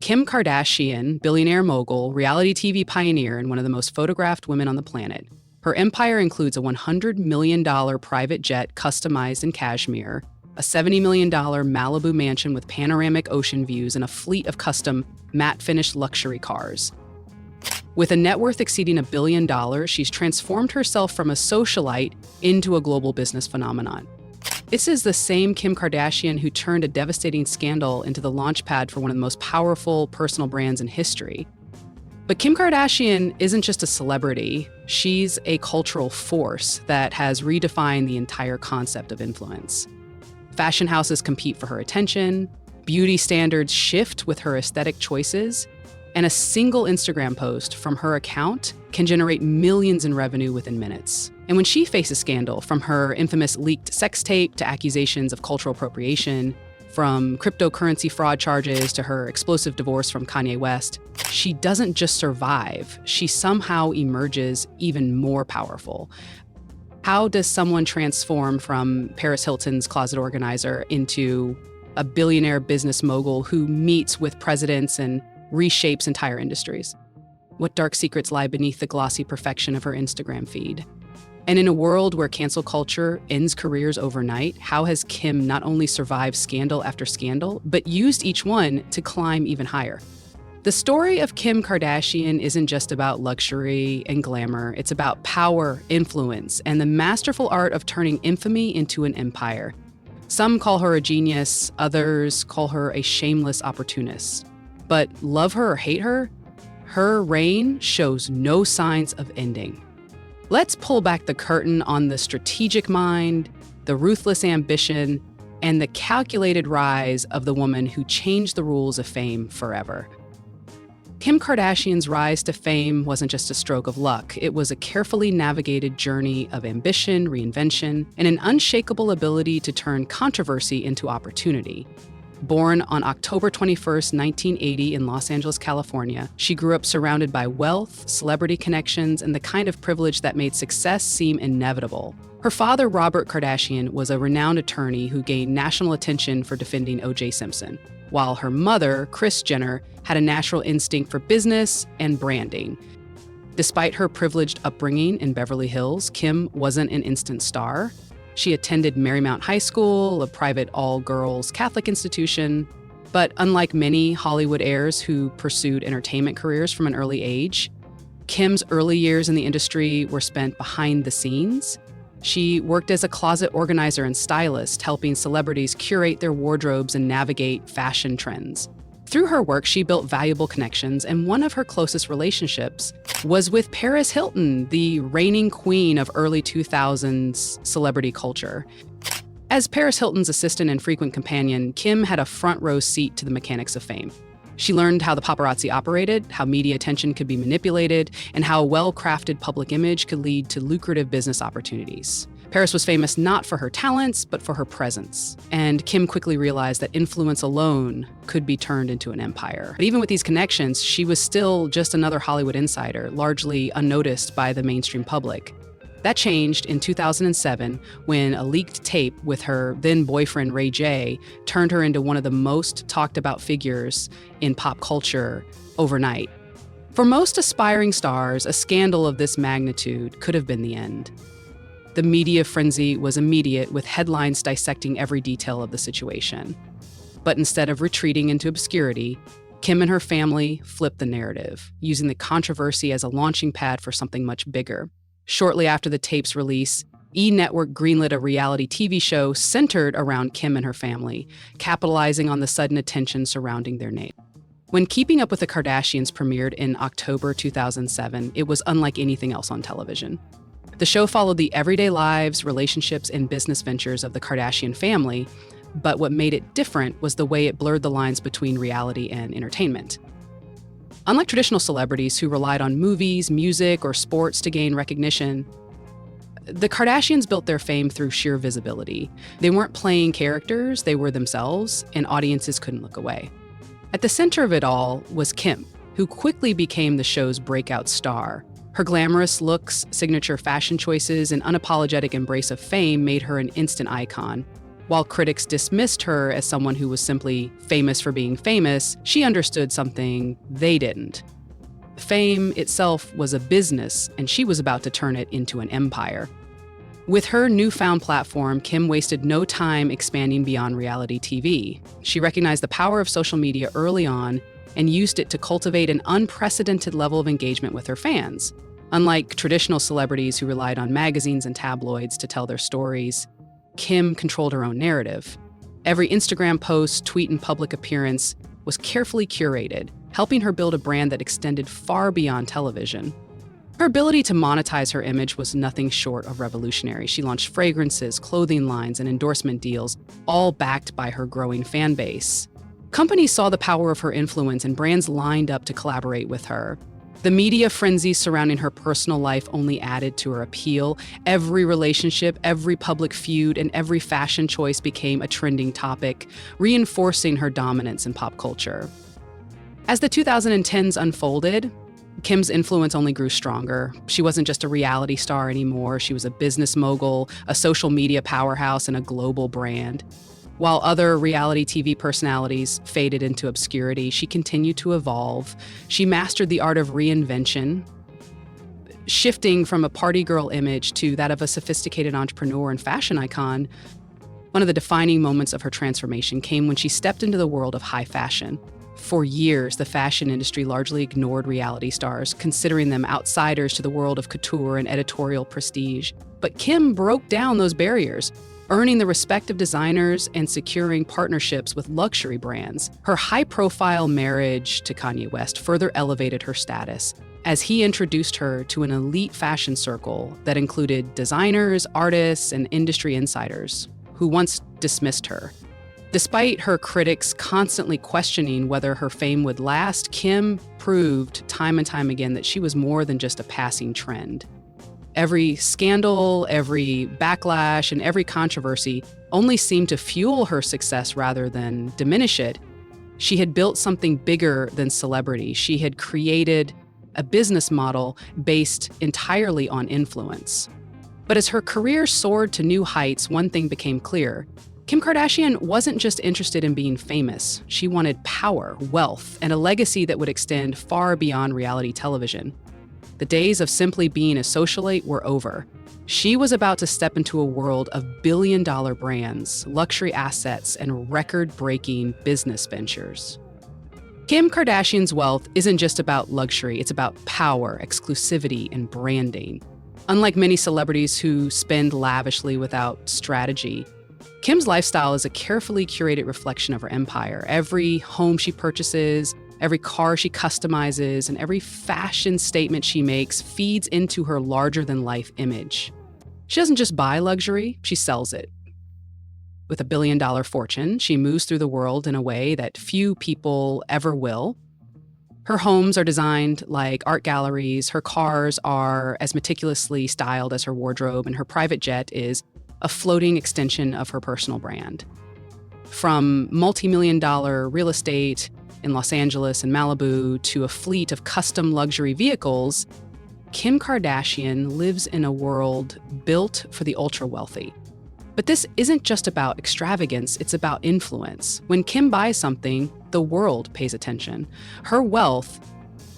Kim Kardashian, billionaire mogul, reality TV pioneer, and one of the most photographed women on the planet. Her empire includes a $100 million private jet customized in cashmere, a $70 million Malibu mansion with panoramic ocean views, and a fleet of custom, matte-finished luxury cars. With a net worth exceeding $1 billion, she's transformed herself from a socialite into a global business phenomenon. This is the same Kim Kardashian who turned a devastating scandal into the launchpad for one of the most powerful personal brands in history. But Kim Kardashian isn't just a celebrity, she's a cultural force that has redefined the entire concept of influence. Fashion houses compete for her attention, beauty standards shift with her aesthetic choices, and a single Instagram post from her account can generate millions in revenue within minutes. And when she faces scandal, from her infamous leaked sex tape to accusations of cultural appropriation, from cryptocurrency fraud charges to her explosive divorce from Kanye West, she doesn't just survive, she somehow emerges even more powerful. How does someone transform from Paris Hilton's closet organizer into a billionaire business mogul who meets with presidents and reshapes entire industries? What dark secrets lie beneath the glossy perfection of her Instagram feed? And in a world where cancel culture ends careers overnight, how has Kim not only survived scandal after scandal, but used each one to climb even higher? The story of Kim Kardashian isn't just about luxury and glamour. It's about power, influence, and the masterful art of turning infamy into an empire. Some call her a genius, others call her a shameless opportunist. But love her or hate her, her reign shows no signs of ending. Let's pull back the curtain on the strategic mind, the ruthless ambition, and the calculated rise of the woman who changed the rules of fame forever. Kim Kardashian's rise to fame wasn't just a stroke of luck. It was a carefully navigated journey of ambition, reinvention, and an unshakable ability to turn controversy into opportunity. Born on October 21st, 1980 in Los Angeles, California, she grew up surrounded by wealth, celebrity connections, and the kind of privilege that made success seem inevitable. Her father, Robert Kardashian, was a renowned attorney who gained national attention for defending O.J. Simpson, while her mother, Kris Jenner, had a natural instinct for business and branding. Despite her privileged upbringing in Beverly Hills, Kim wasn't an instant star. She attended Marymount High School, a private all-girls Catholic institution. But unlike many Hollywood heirs who pursued entertainment careers from an early age, Kim's early years in the industry were spent behind the scenes. She worked as a closet organizer and stylist, helping celebrities curate their wardrobes and navigate fashion trends. Through her work, she built valuable connections, and one of her closest relationships was with Paris Hilton, the reigning queen of early 2000s celebrity culture. As Paris Hilton's assistant and frequent companion, Kim had a front-row seat to the mechanics of fame. She learned how the paparazzi operated, how media attention could be manipulated, and how a well-crafted public image could lead to lucrative business opportunities. Paris was famous not for her talents, but for her presence. And Kim quickly realized that influence alone could be turned into an empire. But even with these connections, she was still just another Hollywood insider, largely unnoticed by the mainstream public. That changed in 2007 when a leaked tape with her then-boyfriend Ray J turned her into one of the most talked-about figures in pop culture overnight. For most aspiring stars, a scandal of this magnitude could have been the end. The media frenzy was immediate, with headlines dissecting every detail of the situation. But instead of retreating into obscurity, Kim and her family flipped the narrative, using the controversy as a launching pad for something much bigger. Shortly after the tape's release, E! Network greenlit a reality TV show centered around Kim and her family, capitalizing on the sudden attention surrounding their name. When Keeping Up with the Kardashians premiered in October 2007, it was unlike anything else on television. The show followed the everyday lives, relationships, and business ventures of the Kardashian family, but what made it different was the way it blurred the lines between reality and entertainment. Unlike traditional celebrities who relied on movies, music, or sports to gain recognition, the Kardashians built their fame through sheer visibility. They weren't playing characters, they were themselves, and audiences couldn't look away. At the center of it all was Kim, who quickly became the show's breakout star. Her glamorous looks, signature fashion choices, and unapologetic embrace of fame made her an instant icon. While critics dismissed her as someone who was simply famous for being famous, she understood something they didn't. Fame itself was a business, and she was about to turn it into an empire. With her newfound platform, Kim wasted no time expanding beyond reality TV. She recognized the power of social media early on and used it to cultivate an unprecedented level of engagement with her fans. Unlike traditional celebrities who relied on magazines and tabloids to tell their stories, Kim controlled her own narrative. Every Instagram post, tweet, and public appearance was carefully curated, helping her build a brand that extended far beyond television. Her ability to monetize her image was nothing short of revolutionary. She launched fragrances, clothing lines, and endorsement deals, all backed by her growing fan base. Companies saw the power of her influence, and brands lined up to collaborate with her. The media frenzy surrounding her personal life only added to her appeal. Every relationship, every public feud, and every fashion choice became a trending topic, reinforcing her dominance in pop culture. As the 2010s unfolded, Kim's influence only grew stronger. She wasn't just a reality star anymore. She was a business mogul, a social media powerhouse, and a global brand. While other reality TV personalities faded into obscurity, she continued to evolve. She mastered the art of reinvention, shifting from a party girl image to that of a sophisticated entrepreneur and fashion icon. One of the defining moments of her transformation came when she stepped into the world of high fashion. For years, the fashion industry largely ignored reality stars, considering them outsiders to the world of couture and editorial prestige. But Kim broke down those barriers, earning the respect of designers and securing partnerships with luxury brands. Her high-profile marriage to Kanye West further elevated her status, as he introduced her to an elite fashion circle that included designers, artists, and industry insiders who once dismissed her. Despite her critics constantly questioning whether her fame would last, Kim proved time and time again that she was more than just a passing trend. Every scandal, every backlash, and every controversy only seemed to fuel her success rather than diminish it. She had built something bigger than celebrity. She had created a business model based entirely on influence. But as her career soared to new heights, one thing became clear. Kim Kardashian wasn't just interested in being famous. She wanted power, wealth, and a legacy that would extend far beyond reality television. The days of simply being a socialite were over. She was about to step into a world of billion-dollar brands, luxury assets, and record-breaking business ventures. Kim Kardashian's wealth isn't just about luxury, it's about power, exclusivity, and branding. Unlike many celebrities who spend lavishly without strategy, Kim's lifestyle is a carefully curated reflection of her empire. Every home she purchases, every car she customizes, and every fashion statement she makes feeds into her larger-than-life image. She doesn't just buy luxury, she sells it. With a billion-dollar fortune, she moves through the world in a way that few people ever will. Her homes are designed like art galleries, her cars are as meticulously styled as her wardrobe, and her private jet is a floating extension of her personal brand. From multi-million-dollar real estate in Los Angeles and Malibu to a fleet of custom luxury vehicles, Kim Kardashian lives in a world built for the ultra-wealthy. But this isn't just about extravagance, it's about influence. When Kim buys something, the world pays attention. Her wealth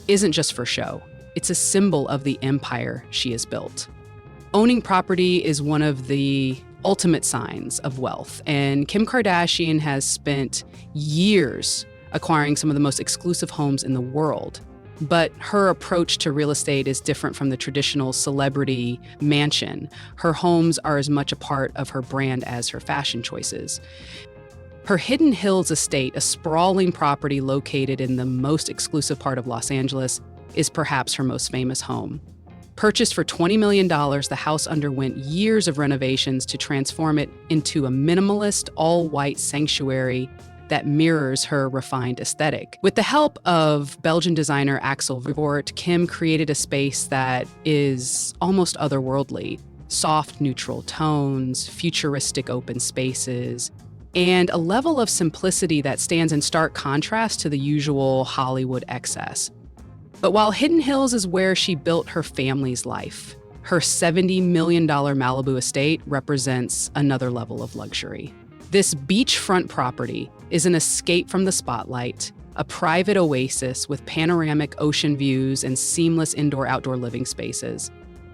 isn't just for show, it's a symbol of the empire she has built. Owning property is one of the ultimate signs of wealth, and Kim Kardashian has spent years acquiring some of the most exclusive homes in the world. But her approach to real estate is different from the traditional celebrity mansion. Her homes are as much a part of her brand as her fashion choices. Her Hidden Hills estate, a sprawling property located in the most exclusive part of Los Angeles, is perhaps her most famous home. Purchased for $20 million, the house underwent years of renovations to transform it into a minimalist, all-white sanctuary that mirrors her refined aesthetic. With the help of Belgian designer Axel Vervoort, Kim created a space that is almost otherworldly. Soft, neutral tones, futuristic open spaces, and a level of simplicity that stands in stark contrast to the usual Hollywood excess. But while Hidden Hills is where she built her family's life, her $70 million Malibu estate represents another level of luxury. This beachfront property is an escape from the spotlight, a private oasis with panoramic ocean views and seamless indoor-outdoor living spaces.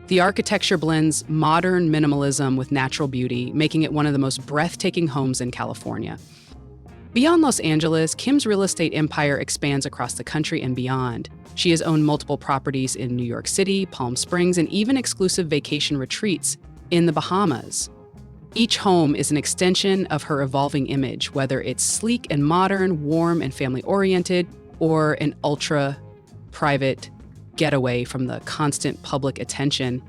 The architecture blends modern minimalism with natural beauty, making it one of the most breathtaking homes in California. Beyond Los Angeles, Kim's real estate empire expands across the country and beyond. She has owned multiple properties in New York City, Palm Springs, and even exclusive vacation retreats in the Bahamas. Each home is an extension of her evolving image, whether it's sleek and modern, warm and family-oriented, or an ultra-private getaway from the constant public attention.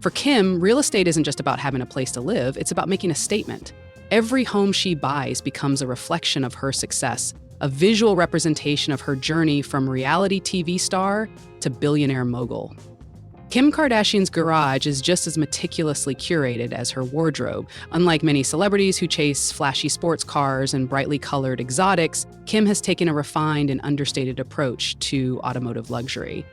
For Kim, real estate isn't just about having a place to live, it's about making a statement. Every home she buys becomes a reflection of her success, a visual representation of her journey from reality TV star to billionaire mogul. Kim Kardashian's garage is just as meticulously curated as her wardrobe. Unlike many celebrities who chase flashy sports cars and brightly colored exotics, Kim has taken a refined and understated approach to automotive luxury.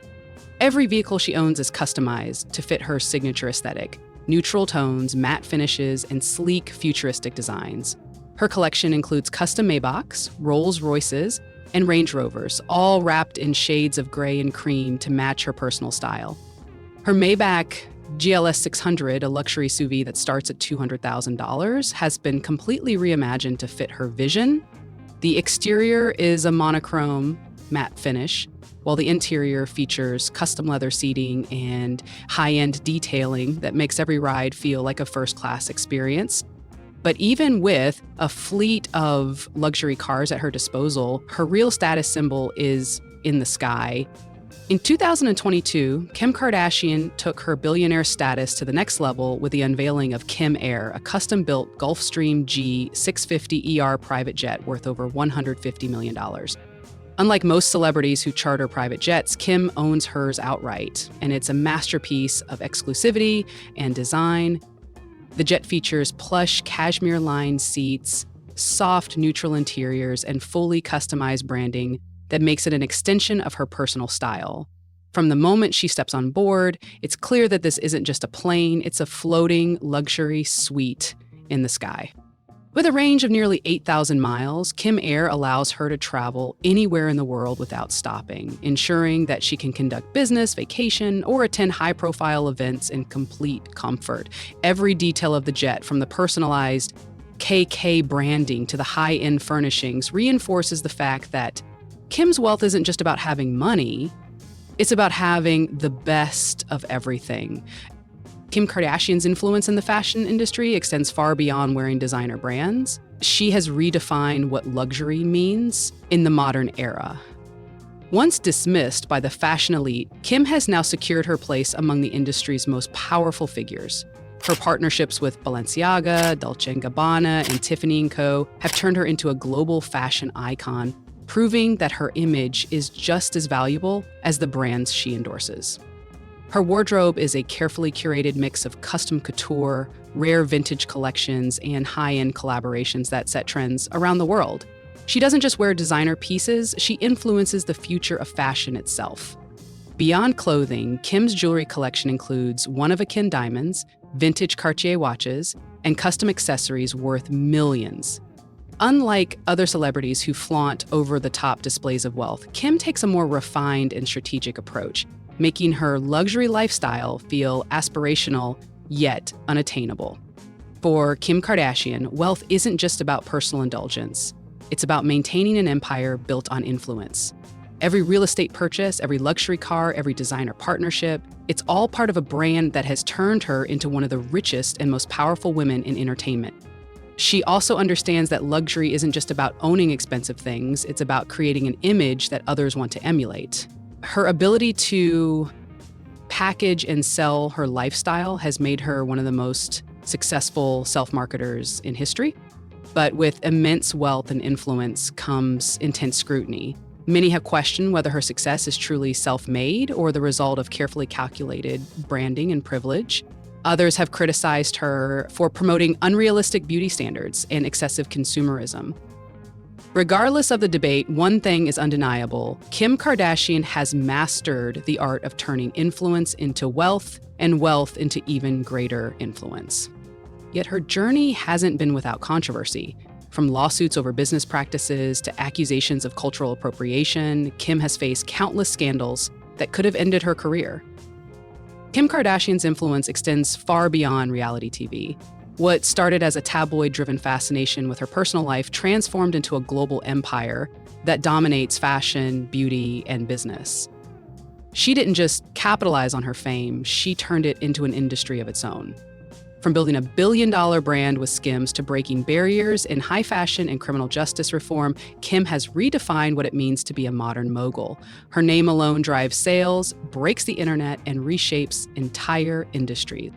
Every vehicle she owns is customized to fit her signature aesthetic: neutral tones, matte finishes, and sleek, futuristic designs. Her collection includes custom Maybachs, Rolls-Royces, and Range Rovers, all wrapped in shades of gray and cream to match her personal style. Her Maybach GLS 600, a luxury SUV that starts at $200,000, has been completely reimagined to fit her vision. The exterior is a monochrome matte finish, while the interior features custom leather seating and high-end detailing that makes every ride feel like a first-class experience. But even with a fleet of luxury cars at her disposal, her real status symbol is in the sky. In 2022, Kim Kardashian took her billionaire status to the next level with the unveiling of Kim Air, a custom-built Gulfstream G 650ER private jet worth over $150 million. Unlike most celebrities who charter private jets, Kim owns hers outright, and it's a masterpiece of exclusivity and design. The jet features plush cashmere-lined seats, soft neutral interiors, and fully customized branding that makes it an extension of her personal style. From the moment she steps on board, it's clear that this isn't just a plane, it's a floating luxury suite in the sky. With a range of nearly 8,000 miles, Kim Air allows her to travel anywhere in the world without stopping, ensuring that she can conduct business, vacation, or attend high-profile events in complete comfort. Every detail of the jet, from the personalized KK branding to the high-end furnishings, reinforces the fact that Kim's wealth isn't just about having money, it's about having the best of everything. Kim Kardashian's influence in the fashion industry extends far beyond wearing designer brands. She has redefined what luxury means in the modern era. Once dismissed by the fashion elite, Kim has now secured her place among the industry's most powerful figures. Her partnerships with Balenciaga, Dolce & Gabbana, and Tiffany & Co. have turned her into a global fashion icon, proving that her image is just as valuable as the brands she endorses. Her wardrobe is a carefully curated mix of custom couture, rare vintage collections, and high-end collaborations that set trends around the world. She doesn't just wear designer pieces, she influences the future of fashion itself. Beyond clothing, Kim's jewelry collection includes one-of-a-kind diamonds, vintage Cartier watches, and custom accessories worth millions. Unlike other celebrities who flaunt over-the-top displays of wealth, Kim takes a more refined and strategic approach, making her luxury lifestyle feel aspirational yet unattainable. For Kim Kardashian, wealth isn't just about personal indulgence. It's about maintaining an empire built on influence. Every real estate purchase, every luxury car, every designer partnership, it's all part of a brand that has turned her into one of the richest and most powerful women in entertainment. She also understands that luxury isn't just about owning expensive things, it's about creating an image that others want to emulate. Her ability to package and sell her lifestyle has made her one of the most successful self-marketers in history. But with immense wealth and influence comes intense scrutiny. Many have questioned whether her success is truly self-made or the result of carefully calculated branding and privilege. Others have criticized her for promoting unrealistic beauty standards and excessive consumerism. Regardless of the debate, one thing is undeniable. Kim Kardashian has mastered the art of turning influence into wealth and wealth into even greater influence. Yet her journey hasn't been without controversy. From lawsuits over business practices to accusations of cultural appropriation, Kim has faced countless scandals that could have ended her career. Kim Kardashian's influence extends far beyond reality TV. What started as a tabloid-driven fascination with her personal life transformed into a global empire that dominates fashion, beauty, and business. She didn't just capitalize on her fame, she turned it into an industry of its own. From building a billion-dollar brand with Skims to breaking barriers in high fashion and criminal justice reform, Kim has redefined what it means to be a modern mogul. Her name alone drives sales, breaks the internet, and reshapes entire industries.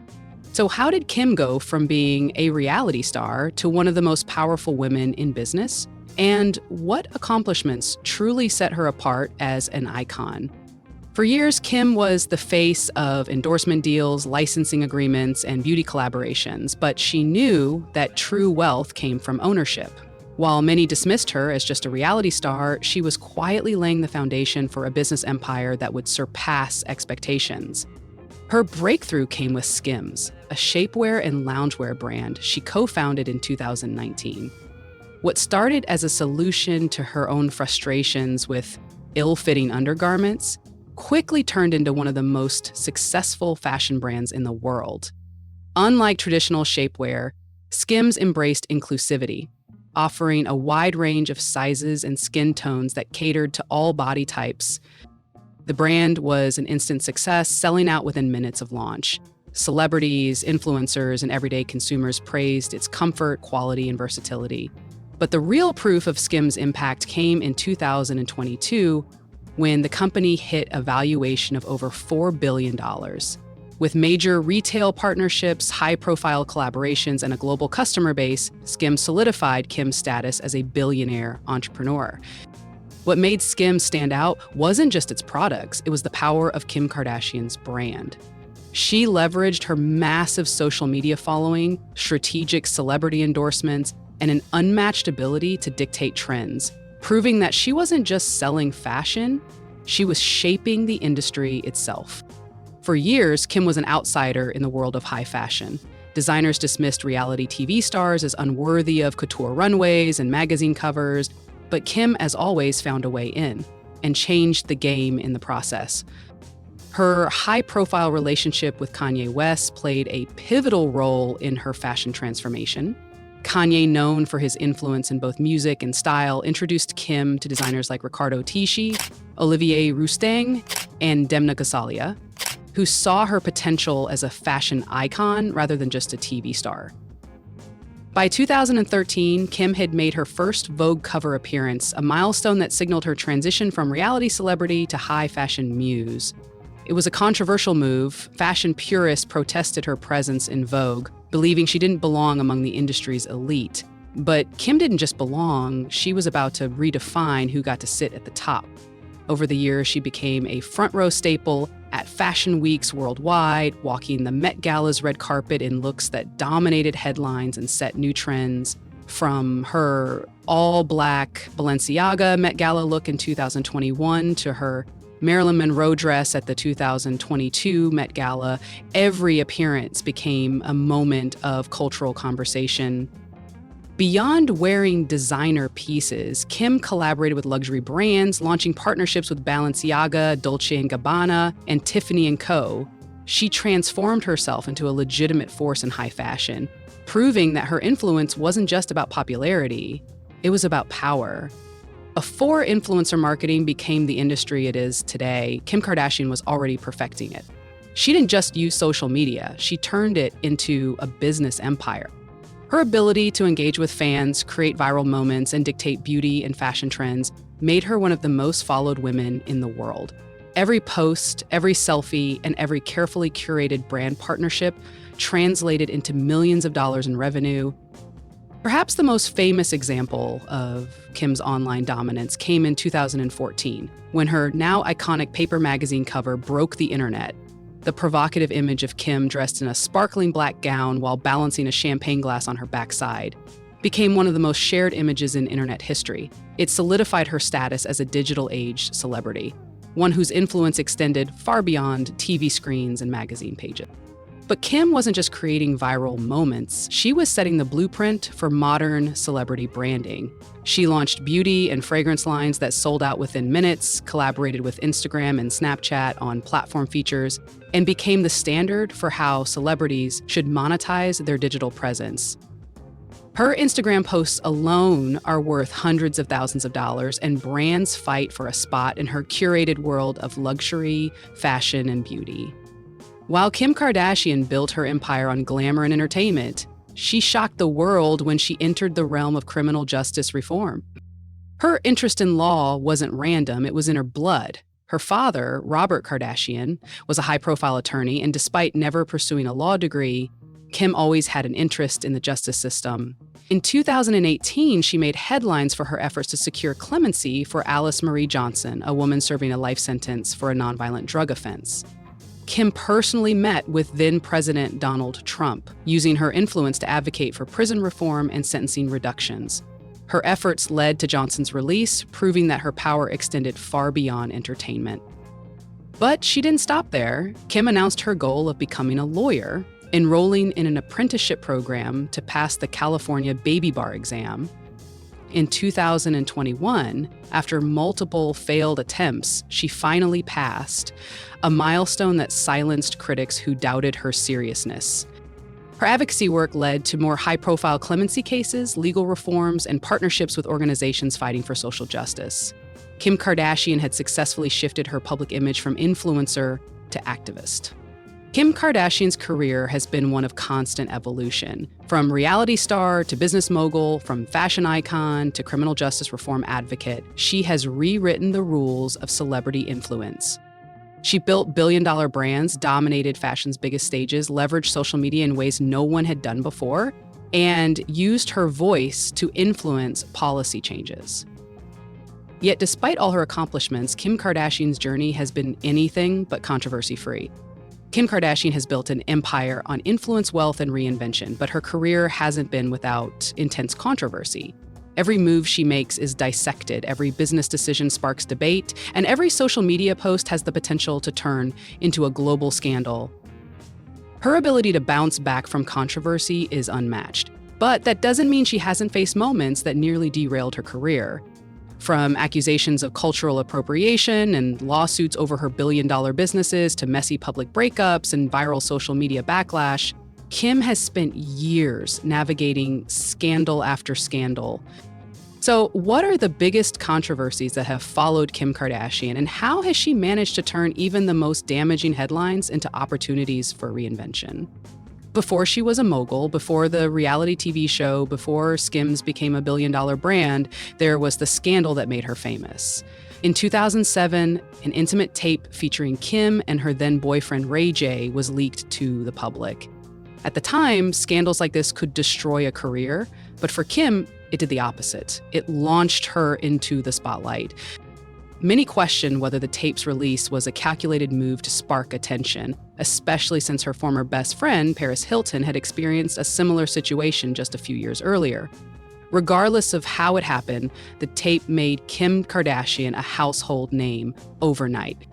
So how did Kim go from being a reality star to one of the most powerful women in business? And what accomplishments truly set her apart as an icon? For years, Kim was the face of endorsement deals, licensing agreements, and beauty collaborations, but she knew that true wealth came from ownership. While many dismissed her as just a reality star, she was quietly laying the foundation for a business empire that would surpass expectations. Her breakthrough came with Skims, a shapewear and loungewear brand she co-founded in 2019. What started as a solution to her own frustrations with ill-fitting undergarments quickly turned into one of the most successful fashion brands in the world. Unlike traditional shapewear, Skims embraced inclusivity, offering a wide range of sizes and skin tones that catered to all body types. The brand was an instant success, selling out within minutes of launch. Celebrities, influencers, and everyday consumers praised its comfort, quality, and versatility. But the real proof of Skims' impact came in 2022, when the company hit a valuation of over $4 billion. With major retail partnerships, high-profile collaborations, and a global customer base, Skims solidified Kim's status as a billionaire entrepreneur. What made Skims stand out wasn't just its products, it was the power of Kim Kardashian's brand. She leveraged her massive social media following, strategic celebrity endorsements, and an unmatched ability to dictate trends, proving that she wasn't just selling fashion, she was shaping the industry itself. For years, Kim was an outsider in the world of high fashion. Designers dismissed reality TV stars as unworthy of couture runways and magazine covers, but Kim, as always, found a way in and changed the game in the process. Her high-profile relationship with Kanye West played a pivotal role in her fashion transformation. Kanye, known for his influence in both music and style, introduced Kim to designers like Riccardo Tisci, Olivier Rousteing, and Demna Gvasalia, who saw her potential as a fashion icon rather than just a TV star. By 2013, Kim had made her first Vogue cover appearance, a milestone that signaled her transition from reality celebrity to high fashion muse. It was a controversial move. Fashion purists protested her presence in Vogue, believing she didn't belong among the industry's elite. But Kim didn't just belong, she was about to redefine who got to sit at the top. Over the years, she became a front-row staple at fashion weeks worldwide, walking the Met Gala's red carpet in looks that dominated headlines and set new trends. From her all-black Balenciaga Met Gala look in 2021 to her Marilyn Monroe dress at the 2022 Met Gala, every appearance became a moment of cultural conversation. Beyond wearing designer pieces, Kim collaborated with luxury brands, launching partnerships with Balenciaga, Dolce & Gabbana, and Tiffany & Co. She transformed herself into a legitimate force in high fashion, proving that her influence wasn't just about popularity, it was about power. Before influencer marketing became the industry it is today, Kim Kardashian was already perfecting it. She didn't just use social media, she turned it into a business empire. Her ability to engage with fans, create viral moments, and dictate beauty and fashion trends made her one of the most followed women in the world. Every post, every selfie, and every carefully curated brand partnership translated into millions of dollars in revenue. Perhaps the most famous example of Kim's online dominance came in 2014, when her now iconic paper magazine cover broke the internet. The provocative image of Kim dressed in a sparkling black gown while balancing a champagne glass on her backside became one of the most shared images in internet history. It solidified her status as a digital-age celebrity, one whose influence extended far beyond TV screens and magazine pages. But Kim wasn't just creating viral moments, she was setting the blueprint for modern celebrity branding. She launched beauty and fragrance lines that sold out within minutes, collaborated with Instagram and Snapchat on platform features, and became the standard for how celebrities should monetize their digital presence. Her Instagram posts alone are worth hundreds of thousands of dollars, and brands fight for a spot in her curated world of luxury, fashion, and beauty. While Kim Kardashian built her empire on glamour and entertainment, she shocked the world when she entered the realm of criminal justice reform. Her interest in law wasn't random, it was in her blood. Her father, Robert Kardashian, was a high-profile attorney, and despite never pursuing a law degree, Kim always had an interest in the justice system. In 2018, she made headlines for her efforts to secure clemency for Alice Marie Johnson, a woman serving a life sentence for a nonviolent drug offense. Kim personally met with then-President Donald Trump, using her influence to advocate for prison reform and sentencing reductions. Her efforts led to Johnson's release, proving that her power extended far beyond entertainment. But she didn't stop there. Kim announced her goal of becoming a lawyer, enrolling in an apprenticeship program to pass the California baby bar exam. In 2021, after multiple failed attempts, she finally passed, a milestone that silenced critics who doubted her seriousness. Her advocacy work led to more high-profile clemency cases, legal reforms, and partnerships with organizations fighting for social justice. Kim Kardashian had successfully shifted her public image from influencer to activist. Kim Kardashian's career has been one of constant evolution. From reality star to business mogul, from fashion icon to criminal justice reform advocate, she has rewritten the rules of celebrity influence. She built billion-dollar brands, dominated fashion's biggest stages, leveraged social media in ways no one had done before, and used her voice to influence policy changes. Yet despite all her accomplishments, Kim Kardashian's journey has been anything but controversy-free. Kim Kardashian has built an empire on influence, wealth, and reinvention, but her career hasn't been without intense controversy. Every move she makes is dissected, every business decision sparks debate, and every social media post has the potential to turn into a global scandal. Her ability to bounce back from controversy is unmatched, but that doesn't mean she hasn't faced moments that nearly derailed her career. From accusations of cultural appropriation and lawsuits over her billion-dollar businesses to messy public breakups and viral social media backlash, Kim has spent years navigating scandal after scandal. So, what are the biggest controversies that have followed Kim Kardashian, and how has she managed to turn even the most damaging headlines into opportunities for reinvention? Before she was a mogul, before the reality TV show, before Skims became a billion-dollar brand, there was the scandal that made her famous. In 2007, an intimate tape featuring Kim and her then-boyfriend Ray J was leaked to the public. At the time, scandals like this could destroy a career, but for Kim, it did the opposite. It launched her into the spotlight. Many question whether the tape's release was a calculated move to spark attention, especially since her former best friend, Paris Hilton, had experienced a similar situation just a few years earlier. Regardless of how it happened, the tape made Kim Kardashian a household name overnight.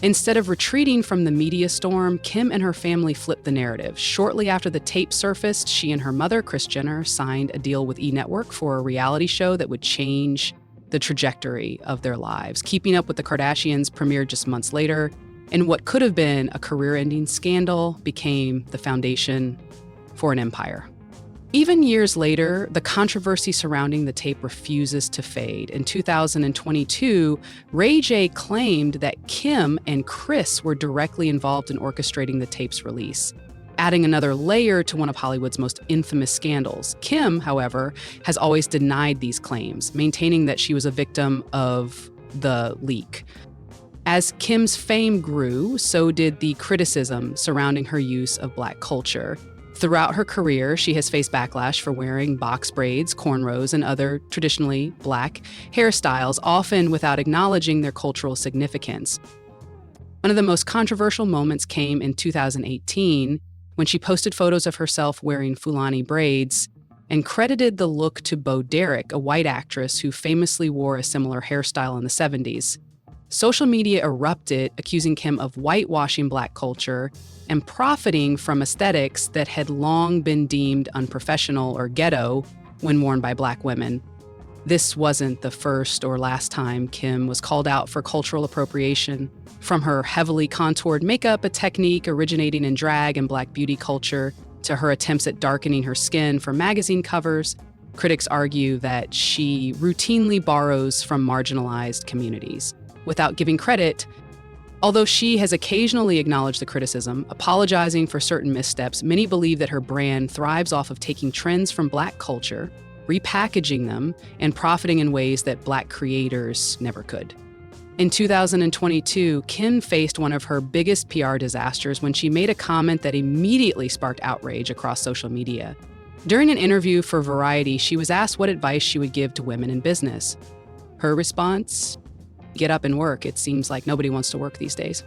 Instead of retreating from the media storm, Kim and her family flipped the narrative. Shortly after the tape surfaced, she and her mother, Kris Jenner, signed a deal with E! Network for a reality show that would change the trajectory of their lives. Keeping Up with the Kardashians premiered just months later, and what could have been a career-ending scandal became the foundation for an empire. Even years later, the controversy surrounding the tape refuses to fade. In 2022, Ray J claimed that Kim and Kris were directly involved in orchestrating the tape's release, adding another layer to one of Hollywood's most infamous scandals. Kim, however, has always denied these claims, maintaining that she was a victim of the leak. As Kim's fame grew, so did the criticism surrounding her use of Black culture. Throughout her career, she has faced backlash for wearing box braids, cornrows, and other traditionally Black hairstyles, often without acknowledging their cultural significance. One of the most controversial moments came in 2018 when she posted photos of herself wearing Fulani braids and credited the look to Bo Derek, a white actress who famously wore a similar hairstyle in the 70s. Social media erupted, accusing Kim of whitewashing Black culture and profiting from aesthetics that had long been deemed unprofessional or ghetto when worn by Black women. This wasn't the first or last time Kim was called out for cultural appropriation. From her heavily contoured makeup, a technique originating in drag and Black beauty culture, to her attempts at darkening her skin for magazine covers, critics argue that she routinely borrows from marginalized communities. Without giving credit, although she has occasionally acknowledged the criticism, apologizing for certain missteps, many believe that her brand thrives off of taking trends from Black culture, repackaging them, and profiting in ways that Black creators never could. In 2022, Kim faced one of her biggest PR disasters when she made a comment that immediately sparked outrage across social media. During an interview for Variety, she was asked what advice she would give to women in business. Her response: "Get up and work. It seems like nobody wants to work these days."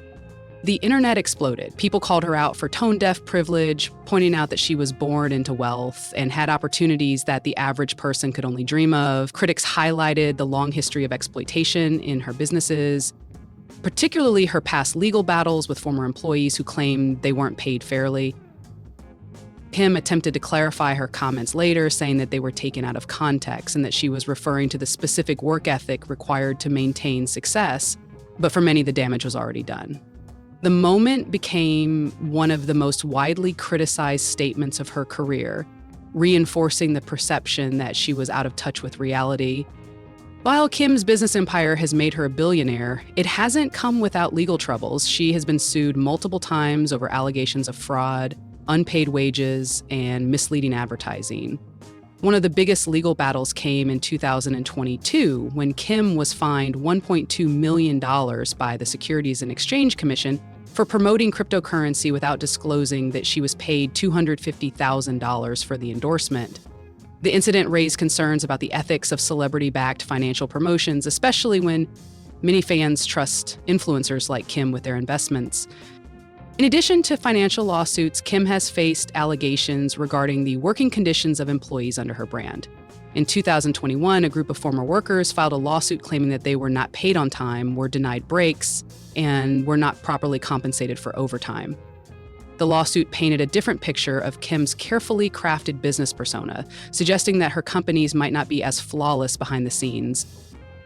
The internet exploded. People called her out for tone-deaf privilege, pointing out that she was born into wealth and had opportunities that the average person could only dream of. Critics highlighted the long history of exploitation in her businesses, particularly her past legal battles with former employees who claimed they weren't paid fairly. Kim attempted to clarify her comments later, saying that they were taken out of context and that she was referring to the specific work ethic required to maintain success, but for many, the damage was already done. The moment became one of the most widely criticized statements of her career, reinforcing the perception that she was out of touch with reality. While Kim's business empire has made her a billionaire, it hasn't come without legal troubles. She has been sued multiple times over allegations of fraud, unpaid wages, and misleading advertising. One of the biggest legal battles came in 2022 when Kim was fined $1.2 million by the Securities and Exchange Commission for promoting cryptocurrency without disclosing that she was paid $250,000 for the endorsement. The incident raised concerns about the ethics of celebrity-backed financial promotions, especially when many fans trust influencers like Kim with their investments. In addition to financial lawsuits, Kim has faced allegations regarding the working conditions of employees under her brand. In 2021, a group of former workers filed a lawsuit claiming that they were not paid on time, were denied breaks, and were not properly compensated for overtime. The lawsuit painted a different picture of Kim's carefully crafted business persona, suggesting that her companies might not be as flawless behind the scenes.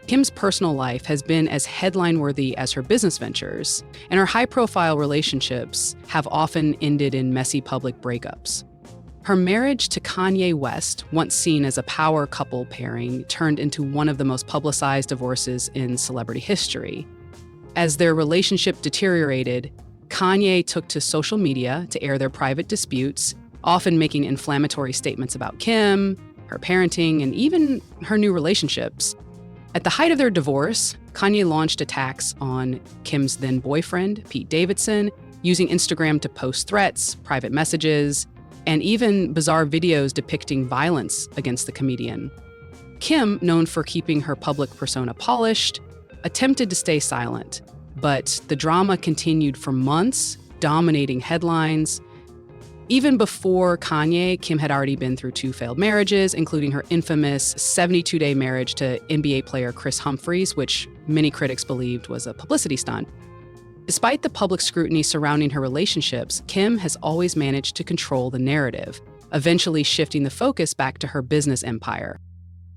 Kim's personal life has been as headline-worthy as her business ventures, and her high-profile relationships have often ended in messy public breakups. Her marriage to Kanye West, once seen as a power couple pairing, turned into one of the most publicized divorces in celebrity history. As their relationship deteriorated, Kanye took to social media to air their private disputes, often making inflammatory statements about Kim, her parenting, and even her new relationships. At the height of their divorce, Kanye launched attacks on Kim's then-boyfriend, Pete Davidson, using Instagram to post threats, private messages, and even bizarre videos depicting violence against the comedian. Kim, known for keeping her public persona polished, attempted to stay silent, but the drama continued for months, dominating headlines. Even before Kanye, Kim had already been through 2 failed marriages, including her infamous 72-day marriage to NBA player Chris Humphries, which many critics believed was a publicity stunt. Despite the public scrutiny surrounding her relationships, Kim has always managed to control the narrative, eventually shifting the focus back to her business empire.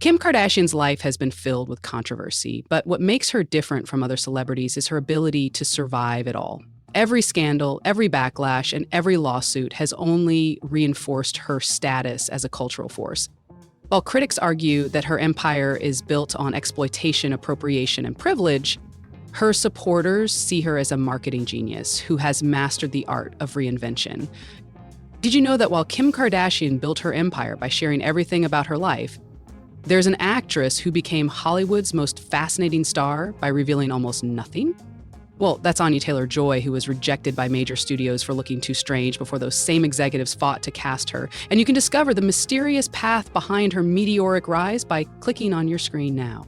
Kim Kardashian's life has been filled with controversy, but what makes her different from other celebrities is her ability to survive it all. Every scandal, every backlash, and every lawsuit has only reinforced her status as a cultural force. While critics argue that her empire is built on exploitation, appropriation, and privilege, her supporters see her as a marketing genius who has mastered the art of reinvention. Did you know that while Kim Kardashian built her empire by sharing everything about her life, there's an actress who became Hollywood's most fascinating star by revealing almost nothing? Well, that's Anya Taylor-Joy, who was rejected by major studios for looking too strange before those same executives fought to cast her. And you can discover the mysterious path behind her meteoric rise by clicking on your screen now.